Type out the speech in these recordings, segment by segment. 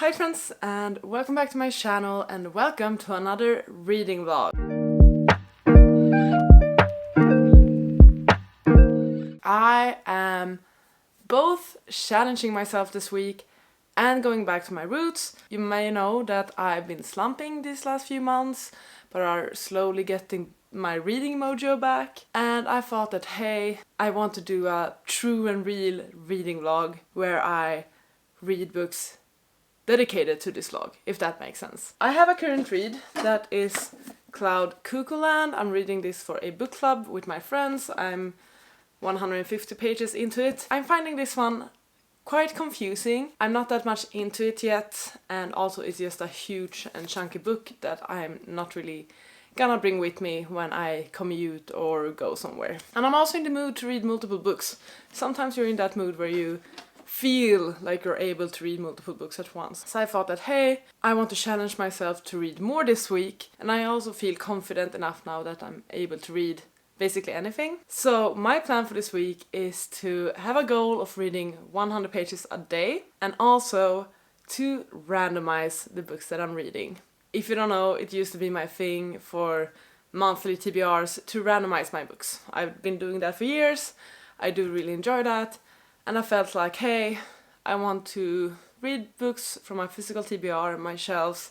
Hi friends, and welcome back to my channel and welcome to another reading vlog. I am both challenging myself this week and going back to my roots. You may know that I've been slumping these last few months, but are slowly getting my reading mojo back. And I thought that, hey, I want to do a true and real reading vlog where I read books dedicated to this vlog, if that makes sense. I have a current read that is Cloud Cuckoo Land. I'm reading this for a book club with my friends. I'm 150 pages into it. I'm finding this one quite confusing. I'm not that much into it yet, and also it's just a huge and chunky book that I'm not really gonna bring with me when I commute or go somewhere. And I'm also in the mood to read multiple books. Sometimes you're in that mood where you feel like you're able to read multiple books at once. So I thought that, hey, I want to challenge myself to read more this week, and I also feel confident enough now that I'm able to read basically anything. So my plan for this week is to have a goal of reading 100 pages a day and also to randomize the books that I'm reading. If you don't know, it used to be my thing for monthly TBRs to randomize my books. I've been doing that for years. I do really enjoy that. And I felt like, hey, I want to read books from my physical TBR, my shelves,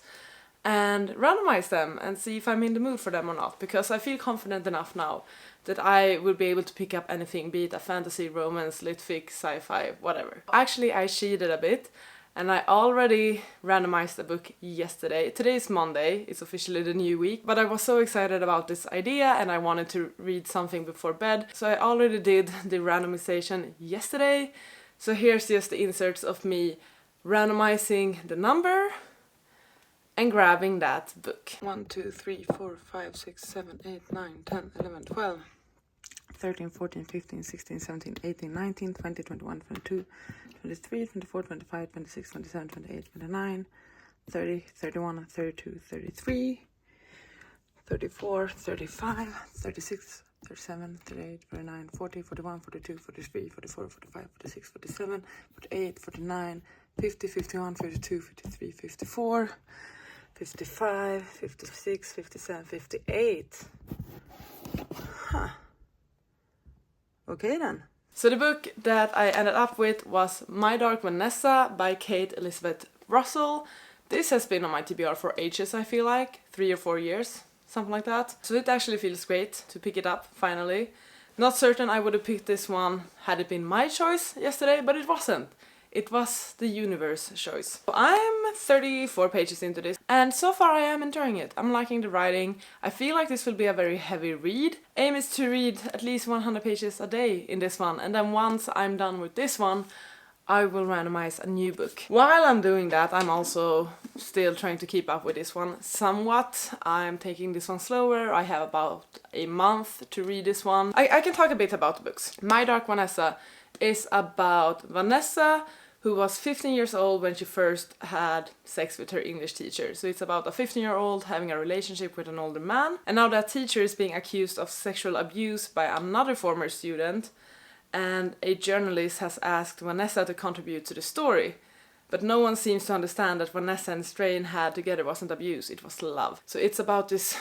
and randomize them and see if I'm in the mood for them or not. Because I feel confident enough now that I will be able to pick up anything, be it a fantasy, romance, lit fic, sci-fi, whatever. Actually, I cheated a bit, and I already randomized a book yesterday. Today is Monday, it's officially the new week, but I was so excited about this idea and I wanted to read something before bed, so I already did the randomization yesterday. So here's just the inserts of me randomizing the number and grabbing that book. 1, 2, 3, 4, 5, 6, 7, 8, 9, 10, 11, 12, 13, 14, 15, 16, 17, 18, 19, 20, 21, 22, 23, 24, 25, 26, 27, 28, 29, 30, 31, 32, 33, 34, 35, 36, 37, 38, 39, 40, 41, 42, 43, 44, 45, 46, 47, 48, 49, 50, 51, 52, 53, 54, 55, 56, 57, 58. Huh. Okay then. So the book that I ended up with was My Dark Vanessa by Kate Elizabeth Russell. This has been on my TBR for ages, I feel like. 3 or 4 years, something like that. So it actually feels great to pick it up, finally. Not certain I would have picked this one had it been my choice yesterday, but it wasn't. It was the universe choice. I'm 34 pages into this, and so far I am enjoying it. I'm liking the writing. I feel like this will be a very heavy read. Aim is to read at least 100 pages a day in this one, and then once I'm done with this one, I will randomize a new book. While I'm doing that, I'm also still trying to keep up with this one somewhat. I'm taking this one slower. I have about a month to read this one. I can talk a bit about the books. My Dark Vanessa is about Vanessa, who was 15 years old when she first had sex with her English teacher. So it's about a 15-year-old having a relationship with an older man. And now that teacher is being accused of sexual abuse by another former student, and a journalist has asked Vanessa to contribute to the story. But no one seems to understand that Vanessa and Strain had together wasn't abuse, it was love. So it's about this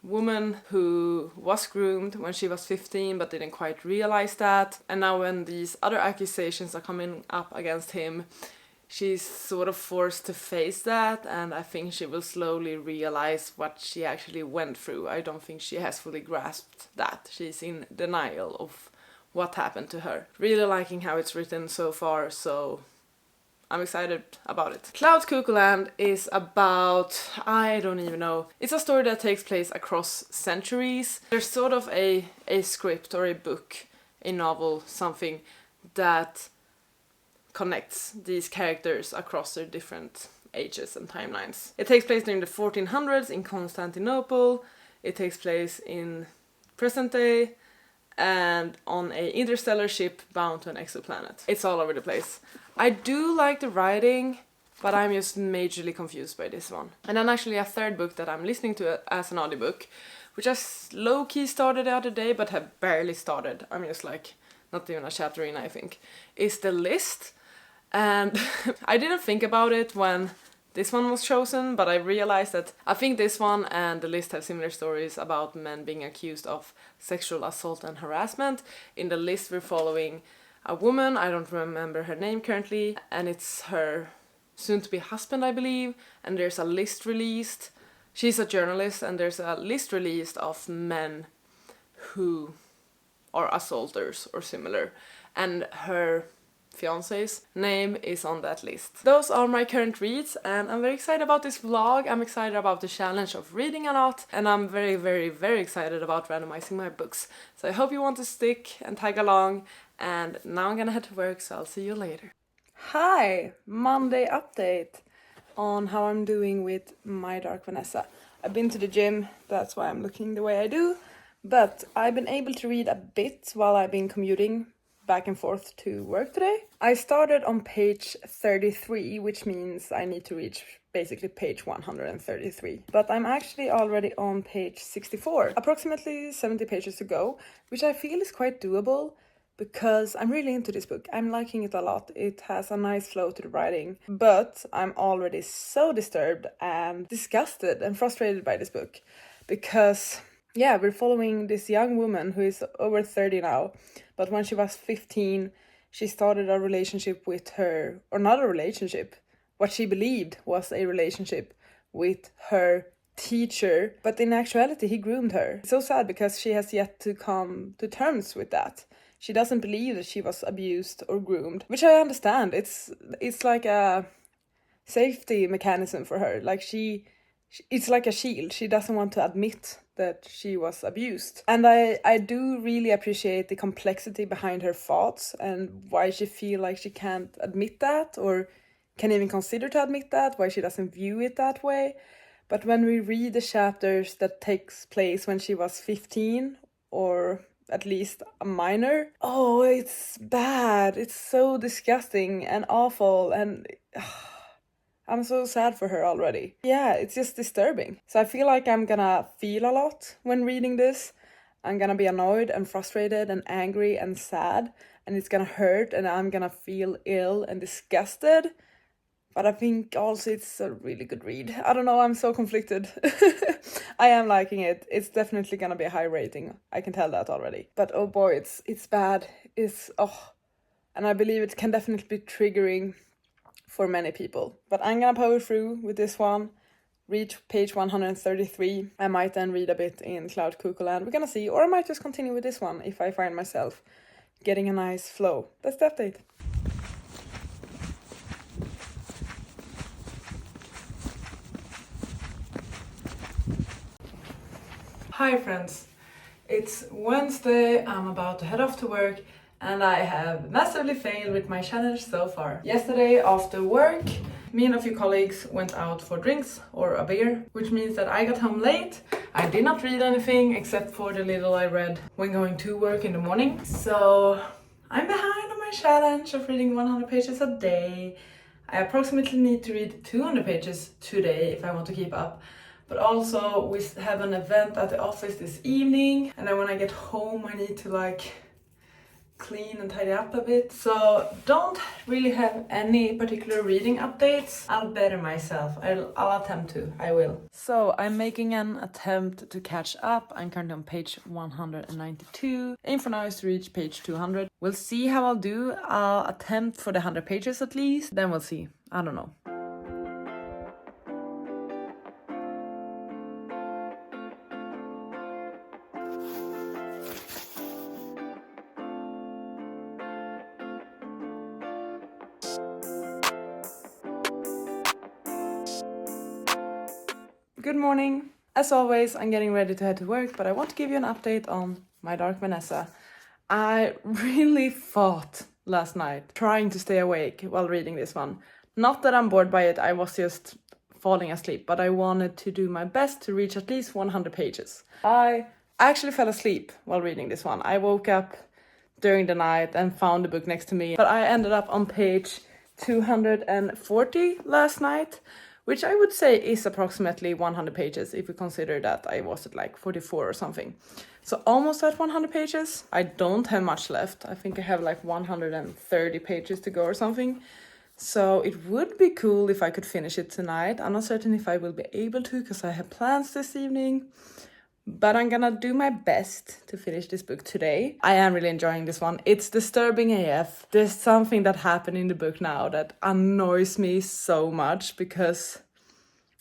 woman who was groomed when she was 15 but didn't quite realize that, and now when these other accusations are coming up against him, she's sort of forced to face that, and I think she will slowly realize what she actually went through. I don't think she has fully grasped that. She's in denial of what happened to her. Really liking how it's written so far, so I'm excited about it. Cloud Cuckoo Land is about, I don't even know, it's a story that takes place across centuries. There's sort of a script or a book, a novel, something that connects these characters across their different ages and timelines. It takes place during the 1400s in Constantinople. It takes place in present day and on an interstellar ship bound to an exoplanet. It's all over the place. I do like the writing, but I'm just majorly confused by this one. And then actually a third book that I'm listening to as an audiobook, which I low-key started the other day but have barely started. I'm just like not even a chapter in, I think, is The List. And I didn't think about it when this one was chosen, but I realized that I think this one and the list have similar stories about men being accused of sexual assault and harassment. In the list we're following a woman, I don't remember her name currently, and it's her soon-to-be husband, I believe, and there's a list released. She's a journalist, and there's a list released of men who are assaulters or similar, and her fiance's name is on that list. Those are my current reads, and I'm very excited about this vlog. I'm excited about the challenge of reading a lot, and I'm very, very, very excited about randomizing my books. So I hope you want to stick and tag along, and now I'm gonna head to work, so I'll see you later. Hi! Monday update on how I'm doing with My Dark Vanessa. I've been to the gym, that's why I'm looking the way I do, but I've been able to read a bit while I've been commuting back and forth to work today. I started on page 33, which means I need to reach basically page 133. But I'm actually already on page 64, approximately 70 pages to go, which I feel is quite doable because I'm really into this book. I'm liking it a lot. It has a nice flow to the writing, but I'm already so disturbed and disgusted and frustrated by this book because we're following this young woman who is over 30 now, but when she was 15, she started a relationship with her, or not a relationship, what she believed was a relationship with her teacher, but in actuality he groomed her. It's so sad because she has yet to come to terms with that. She doesn't believe that she was abused or groomed, which I understand. It's like a safety mechanism for her. Like it's like a shield. She doesn't want to admit that she was abused. And I do really appreciate the complexity behind her thoughts and why she feel like she can't admit that or can even consider to admit that, why she doesn't view it that way. But when we read the chapters that takes place when she was 15 or at least a minor, oh, it's bad. It's so disgusting and awful, and I'm so sad for her already. Yeah, it's just disturbing. So I feel like I'm gonna feel a lot when reading this. I'm gonna be annoyed and frustrated and angry and sad, and it's gonna hurt, and I'm gonna feel ill and disgusted. But I think also it's a really good read. I don't know, I'm so conflicted. I am liking it. It's definitely gonna be a high rating. I can tell that already. But oh boy, it's bad. And I believe it can definitely be triggering for many people. But I'm gonna power through with this one, reach page 133. I might then read a bit in Cloud Cuckoo Land. We're gonna see. Or I might just continue with this one if I find myself getting a nice flow. That's the update. Hi friends, it's Wednesday, I'm about to head off to work, and I have massively failed with my challenge so far. Yesterday after work, me and a few colleagues went out for drinks or a beer, which means that I got home late. I did not read anything except for the little I read when going to work in the morning. So I'm behind on my challenge of reading 100 pages a day. I approximately need to read 200 pages today if I want to keep up. But also we have an event at the office this evening, and then when I get home I need to clean and tidy up a bit. So don't really have any particular reading updates. I'll better myself. I'll attempt to. I will. So I'm making an attempt to catch up. I'm currently on page 192. Aim for now is to reach page 200. We'll see how I'll do. I'll attempt for the 100 pages at least. Then we'll see. I don't know. Good morning. As always, I'm getting ready to head to work, but I want to give you an update on My Dark Vanessa. I really fought last night trying to stay awake while reading this one. Not that I'm bored by it, I was just falling asleep, but I wanted to do my best to reach at least 100 pages. I actually fell asleep while reading this one. I woke up during the night and found the book next to me, but I ended up on page 240 last night, which I would say is approximately 100 pages if we consider that I was at 44 or something. So almost at 100 pages. I don't have much left. I think I have 130 pages to go or something. So it would be cool if I could finish it tonight. I'm not certain if I will be able to because I have plans this evening. But I'm gonna do my best to finish this book today. I am really enjoying this one. It's disturbing AF. There's something that happened in the book now that annoys me so much because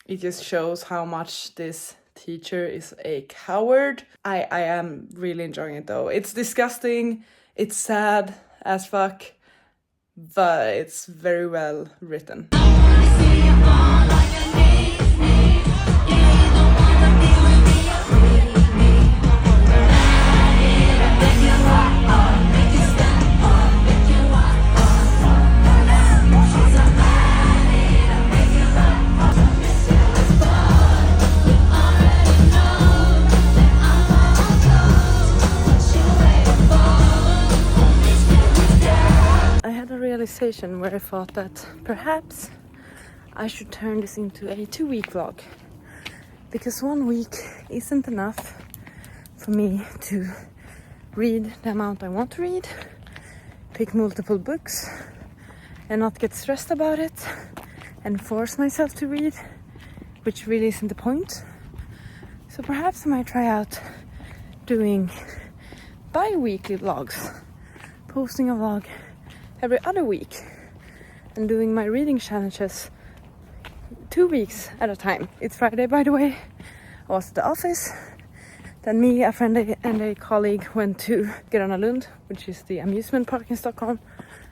it just shows how much this teacher is a coward. I am really enjoying it though. It's disgusting, it's sad as fuck, but it's very well written. Realization where I thought that perhaps I should turn this into a 2-week vlog, because 1 week isn't enough for me to read the amount I want to read, pick multiple books and not get stressed about it and force myself to read, which really isn't the point. So perhaps I might try out doing bi-weekly vlogs, posting a vlog every other week and doing my reading challenges 2 weeks at a time. It's Friday, by the way. I was at the office. Then me, a friend and a colleague went to Gröna Lund, which is the amusement park in Stockholm,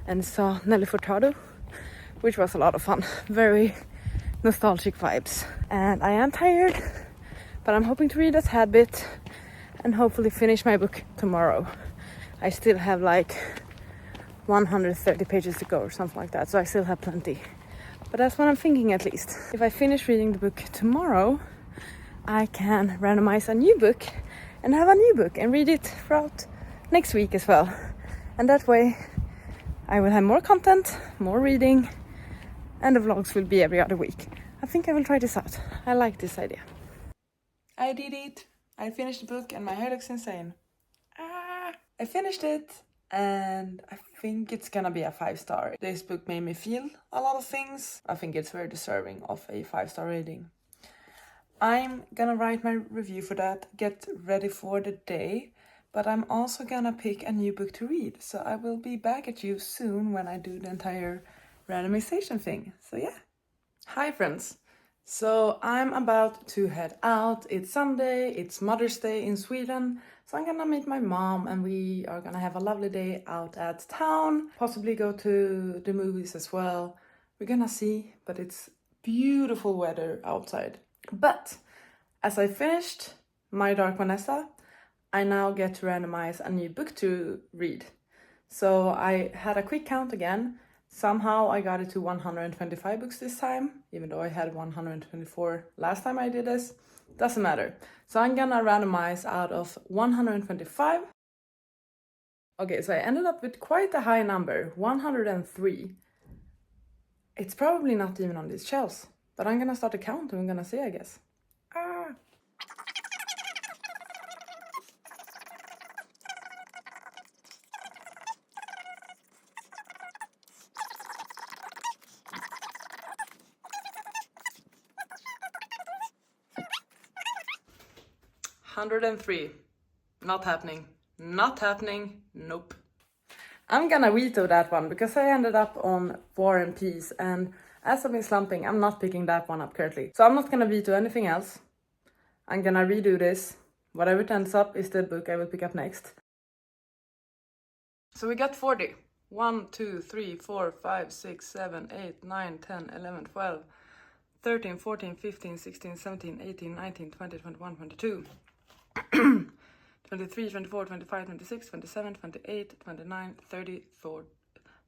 and saw Nelly Furtado, which was a lot of fun. Very nostalgic vibes. And I am tired, but I'm hoping to read a tad bit and hopefully finish my book tomorrow. I still have like 130 pages to go or something like that, so I still have plenty. But that's what I'm thinking, at least. If I finish reading the book tomorrow, I can randomize a new book and have a new book and read it throughout next week as well. And that way I will have more content, more reading, and the vlogs will be every other week. I think I will try this out. I like this idea. I did it. I finished the book and my hair looks insane. I finished it. And I think it's gonna be a 5-star. This book made me feel a lot of things. I think it's very deserving of a 5-star rating. I'm gonna write my review for that, get ready for the day, but I'm also gonna pick a new book to read. So I will be back at you soon when I do the entire randomization thing. So yeah. Hi friends. So I'm about to head out. It's Sunday, it's Mother's Day in Sweden. So I'm gonna meet my mom and we are gonna have a lovely day out at town. Possibly go to the movies as well. We're gonna see, but it's beautiful weather outside. But as I finished My Dark Vanessa, I now get to randomize a new book to read. So I had a quick count again. Somehow I got it to 125 books this time, even though I had 124 last time I did this. Doesn't matter. So I'm gonna randomize out of 125. Okay, so I ended up with quite a high number, 103. It's probably not even on these shelves, but I'm gonna start a count and we're gonna see, I guess. 103. Not happening. Not happening. Nope. I'm gonna veto that one because I ended up on War and Peace, and as I've been slumping, I'm not picking that one up currently. So I'm not gonna veto anything else. I'm gonna redo this. Whatever it ends up is the book I will pick up next. So we got 40. 1, 2, 3, 4, 5, 6, 7, 8, 9, 10, 11, 12, 13, 14, 15, 16, 17, 18, 19, 20, 21, 22. 23, 24, 25, 26, 27, 28, 29, 30,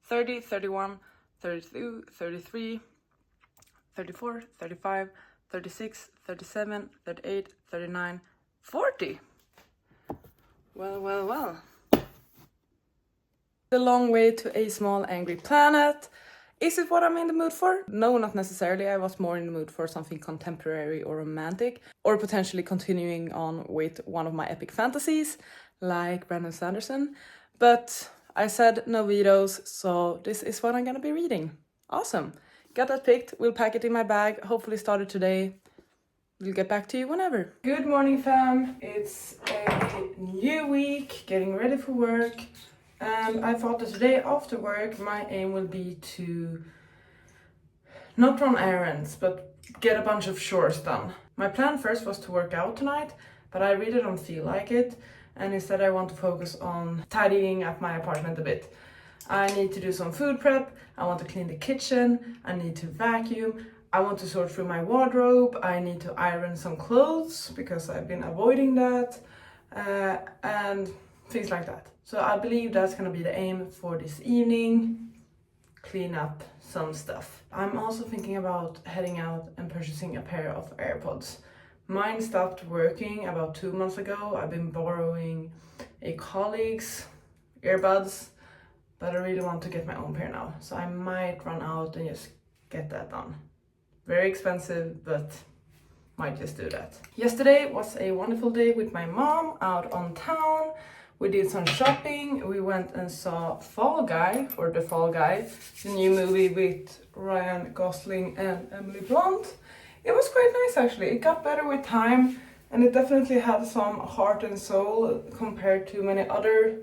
30, 31, 32, 33, 34, 35, 36, 37, 38, 39, 40. Well. The long way to a small angry planet. Is it what I'm in the mood for? No, not necessarily. I was more in the mood for something contemporary or romantic, or potentially continuing on with one of my epic fantasies, like Brandon Sanderson. But I said no vetoes, so this is what I'm gonna be reading Awesome. Got that picked. We'll pack it in my bag. Hopefully start it today. We'll get back to you whenever. Good morning, fam. It's a new week, getting ready for work. And I thought that today after work, my aim will be to not run errands, but get a bunch of chores done. My plan first was to work out tonight, but I really don't feel like it. And instead I want to focus on tidying up my apartment a bit. I need to do some food prep, I want to clean the kitchen, I need to vacuum, I want to sort through my wardrobe, I need to iron some clothes because I've been avoiding that, and things like that. So I believe that's gonna be the aim for this evening, clean up some stuff. I'm also thinking about heading out and purchasing a pair of AirPods. Mine stopped working about 2 months ago. I've been borrowing a colleague's earbuds, but I really want to get my own pair now. So I might run out and just get that done. Very expensive, but might just do that. Yesterday was a wonderful day with my mom out on town. We did some shopping. We went and saw Fall Guy, or The Fall Guy, the new movie with Ryan Gosling and Emily Blunt. It was quite nice actually. It got better with time and it definitely had some heart and soul compared to many other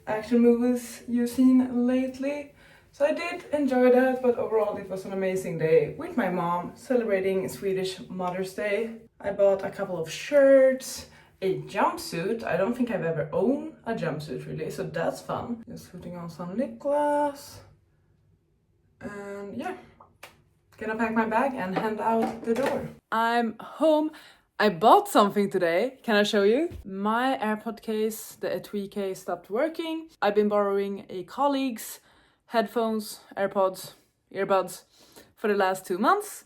action movies you've seen lately. So I did enjoy that, but overall it was an amazing day with my mom celebrating Swedish Mother's Day. I bought a couple of shirts, a jumpsuit. I don't think I've ever owned a jumpsuit really, so that's fun. Just putting on some lip gloss. And yeah, gonna pack my bag and head out the door. I'm home. I bought something today. Can I show you? My AirPod case, the Etui case, stopped working. I've been borrowing a colleague's headphones, AirPods, earbuds for the last 2 months.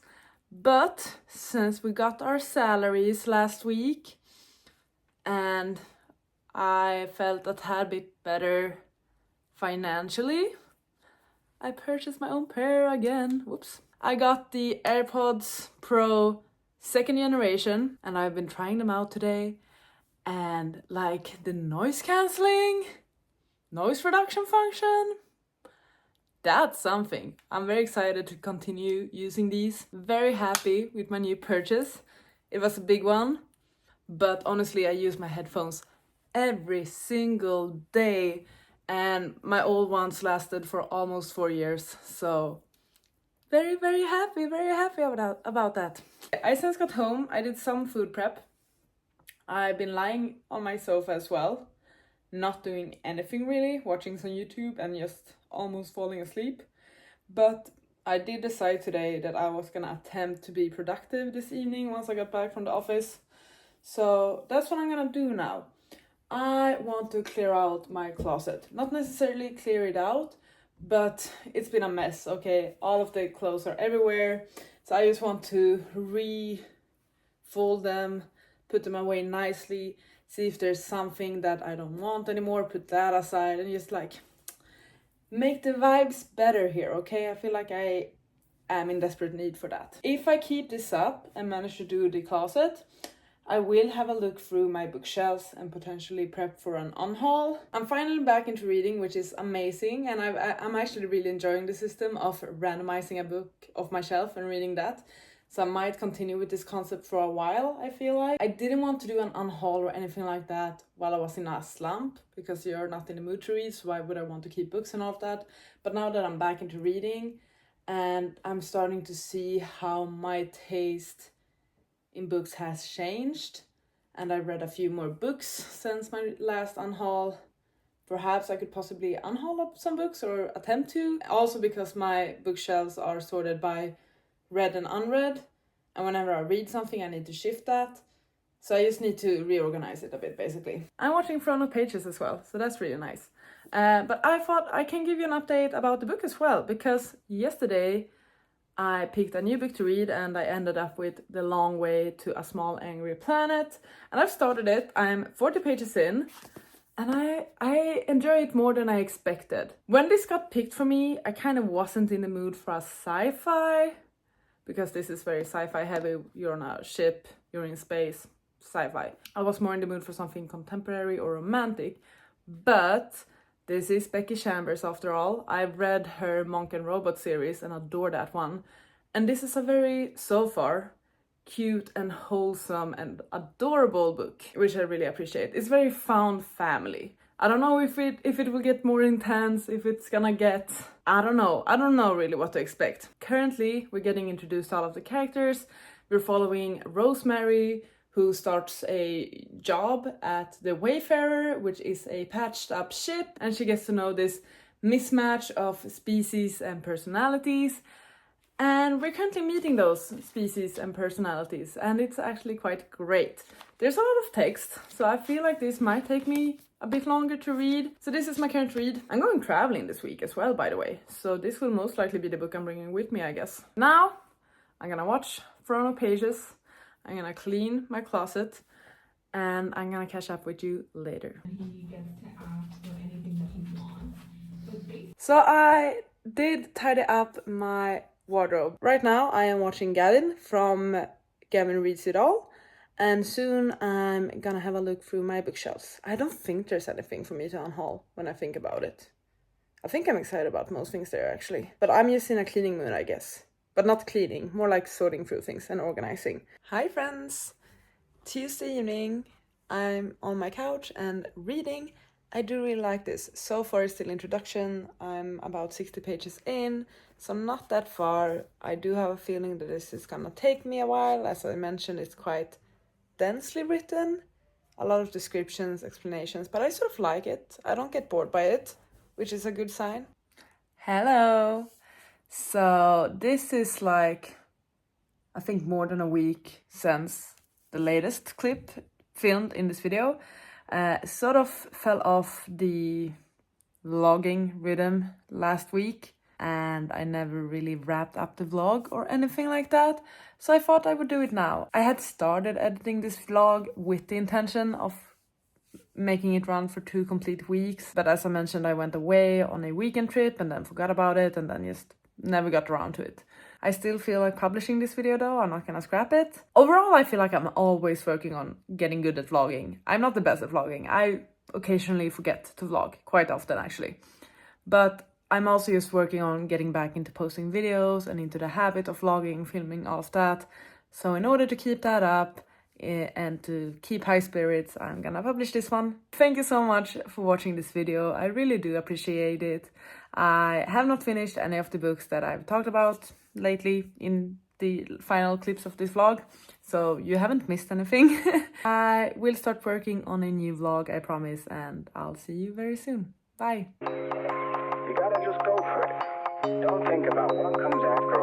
But since we got our salaries last week and I felt a tad bit better financially, I purchased my own pair again. Whoops. I got the AirPods Pro 2nd generation and I've been trying them out today, and like the noise cancelling, noise reduction function, that's something. I'm very excited to continue using these. Very happy with my new purchase. It was a big one, but honestly I use my headphones every single day and my old ones lasted for almost 4 years, so very happy about that. I since got home, I did some food prep. I've been lying on my sofa as well, not doing anything really, watching some YouTube and just almost falling asleep. But I did decide today that I was gonna attempt to be productive this evening once I got back from the office. So that's what I'm gonna do now. I want to clear out my closet. Not necessarily clear it out, but it's been a mess, okay? All of the clothes are everywhere. So I just want to re-fold them, put them away nicely, see if there's something that I don't want anymore, put that aside, and just like make the vibes better here, okay? I feel like I am in desperate need for that. If I keep this up and manage to do the closet, I will have a look through my bookshelves and potentially prep for an unhaul. I'm finally back into reading, which is amazing, and I'm actually really enjoying the system of randomizing a book off my shelf and reading that. So I might continue with this concept for a while, I feel like. I didn't want to do an unhaul or anything like that while I was in a slump, because you're not in the mood to read, so why would I want to keep books and all of that? But now that I'm back into reading and I'm starting to see how my taste in books has changed, and I read a few more books since my last unhaul, perhaps I could possibly unhaul up some books or attempt to. Also because my bookshelves are sorted by read and unread, and whenever I read something I need to shift that. So I just need to reorganize it a bit basically. I'm watching Front of Pages as well, so that's really nice. But I thought I can give you an update about the book as well, because yesterday I picked a new book to read and I ended up with The Long Way to a Small Angry Planet. And I've started it, I'm 40 pages in, and I enjoy it more than I expected. When this got picked for me, I kind of wasn't in the mood for a sci-fi, because this is very sci-fi heavy. You're on a ship, you're in space, sci-fi. I was more in the mood for something contemporary or romantic, but This is Becky Chambers after all. I've read her Monk and Robot series and adore that one. And this is a very, so far, cute and wholesome and adorable book, which I really appreciate. It's very found family. I don't know if it will get more intense, if it's gonna get... I don't know really what to expect. Currently, we're getting introduced to all of the characters. We're following Rosemary, who starts a job at the Wayfarer, which is a patched up ship, and she gets to know this mismatch of species and personalities. And we're currently meeting those species and personalities, and it's actually quite great. There's a lot of text, so I feel like this might take me a bit longer to read. So this is my current read. I'm going traveling this week as well, by the way. So this will most likely be the book I'm bringing with me, I guess. Now, I'm gonna watch Throne of Pages. I'm gonna clean my closet, and I'm gonna catch up with you later. He gets to ask for anything that he wants. So I did tidy up my wardrobe. Right now I am watching Gavin from Gavin Reads It All, and soon I'm gonna have a look through my bookshelves. I don't think there's anything for me to unhaul when I think about it. I think I'm excited about most things there actually, but I'm just in a cleaning mood, I guess. But not cleaning, more like sorting through things and organizing. Hi friends! Tuesday evening, I'm on my couch and reading. I do really like this. So far it's still introduction. I'm about 60 pages in, so I'm not that far. I do have a feeling that this is gonna take me a while. As I mentioned, it's quite densely written. A lot of descriptions, explanations, but I sort of like it. I don't get bored by it, which is a good sign. Hello! So this is like, I think more than a week since the latest clip filmed in this video. Sort of fell off the vlogging rhythm last week, and I never really wrapped up the vlog or anything like that. So I thought I would do it now. I had started editing this vlog with the intention of making it run for 2 complete weeks. But as I mentioned, I went away on a weekend trip and then forgot about it and then just never got around to it. I still feel like publishing this video though, I'm not gonna scrap it. Overall, I feel like I'm always working on getting good at vlogging. I'm not the best at vlogging. I occasionally forget to vlog, quite often actually. But I'm also just working on getting back into posting videos and into the habit of vlogging, filming, all of that. So in order to keep that up and to keep high spirits, I'm gonna publish this one. Thank you so much for watching this video. I really do appreciate it. I have not finished any of the books that I've talked about lately in the final clips of this vlog, so you haven't missed anything. I will start working on a new vlog, I promise, and I'll see you very soon. Bye! You gotta just go for it. Don't think about what comes after